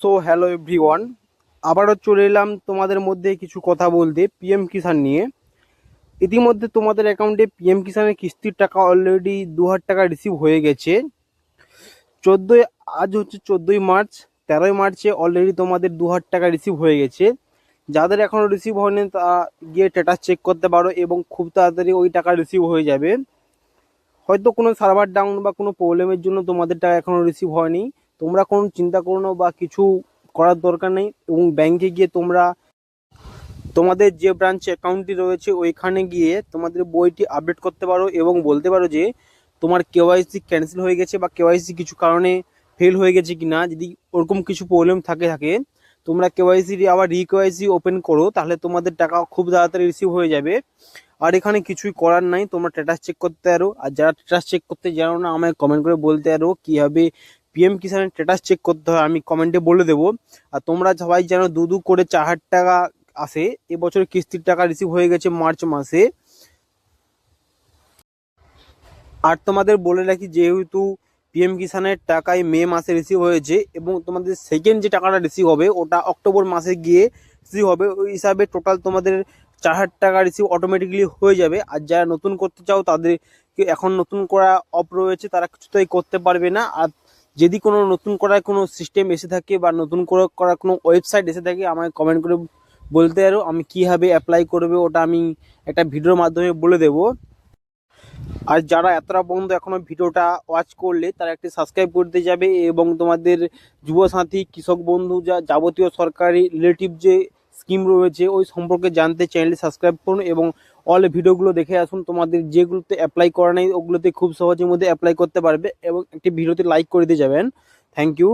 So hello everyone, আবারও চলে এলাম তোমাদের মধ্যে কিছু কথা বলতে পিএম কিষাণ নিয়ে। ইতিমধ্যে তোমাদের অ্যাকাউন্টে পিএম কিষাণের কিস্তির টাকা অলরেডি 2,000 টাকা রিসিভ হয়ে গেছে। চোদ্দোই আজ হচ্ছে 14ই মার্চ, 13ই মার্চে অলরেডি তোমাদের 2,000 টাকা রিসিভ হয়ে গেছে। যাদের এখনও রিসিভ হয়নি তা গিয়ে স্ট্যাটাস চেক করতে পারো এবং খুব তাড়াতাড়ি ওই টাকা রিসিভ হয়ে যাবে। হয়তো কোনো সার্ভার ডাউন বা কোনো প্রবলেমের জন্য তোমাদের টাকা এখনও রিসিভ হয়নি। তোমরা কোনো চিন্তা করো না বা কিছু করার দরকার নেই, এবং ব্যাংকে গিয়ে তোমরা তোমাদের যে ব্রাঞ্চে অ্যাকাউন্টটি রয়েছে ওইখানে গিয়ে তোমাদের বইটি আপডেট করতে পারো এবং বলতে পারো যে তোমার কেওয়াইসি ক্যান্সেল হয়ে গেছে বা কেওয়াইসি কিছু কারণে ফেল হয়ে গেছে কি না। যদি ওরকম কিছু প্রবলেম থাকে তোমরা কেওয়াইসি আবার রিকেওয়াইসি ওপেন করো, তাহলে তোমাদের টাকা খুব তাড়াতাড়ি রিসিভ হয়ে যাবে। আর এখানে কিছুই করার নাই, তোমরা স্ট্যাটাস চেক করতে পারো। আর যারা স্ট্যাটাস চেক করতে জানো না আমায় কমেন্ট করে বলতে পারো কীভাবে পিএম কিষাণের স্ট্যাটাস চেক করতে হয়, আমি কমেন্টে বলে দেবো। আর তোমরা সবাই জানো দু করে 4,000 টাকা আসে। এবছর কিস্তির টাকা রিসিভ হয়ে গেছে মার্চ মাসে। আর তোমাদের বলে রাখি, যেহেতু পিএম কিষাণের টাকায় মে মাসে রিসিভ হয়েছে এবং তোমাদের সেকেন্ড যে টাকাটা রিসিভ হবে ওটা অক্টোবর মাসে গিয়ে রিসিভ হবে, ওই হিসাবে টোটাল তোমাদের 4,000 টাকা রিসিভ অটোমেটিকলি হয়ে যাবে। আর যারা নতুন করতে চাও তাদেরকে এখন নতুন করা অফ রয়েছে, তারা কিছুতেই করতে পারবে না। আর যদি কোনো নতুন করার কোনো সিস্টেম এসে থাকে বা নতুন করার কোনো ওয়েবসাইট এসে থাকে আমায় কমেন্ট করে বলতে পারো, আমি কীভাবে অ্যাপ্লাই করবে ওটা আমি একটা ভিডিওর মাধ্যমে বলে দেবো। আর যারা এতটা পর্যন্ত এখনো ভিডিওটা ওয়াচ করলে তারা একটি সাবস্ক্রাইব করতে যাবে এবং তোমাদের যুবসাথী, কৃষক বন্ধু, যা যাবতীয় সরকারি রিলেটিভ যে স্কিম রয়েছে ওই সম্পর্কে জানতে চ্যানেলটি সাবস্ক্রাইব করুন এবং অল ভিডিওগুলো দেখে আসুন। তোমাদের যেগুলোতে অ্যাপ্লাই করা নেই ওগুলোতে খুব সহজের মধ্যে অ্যাপ্লাই করতে পারবে এবং একটি ভিডিওতে লাইক করে দিয়ে যাবেন। Thank you.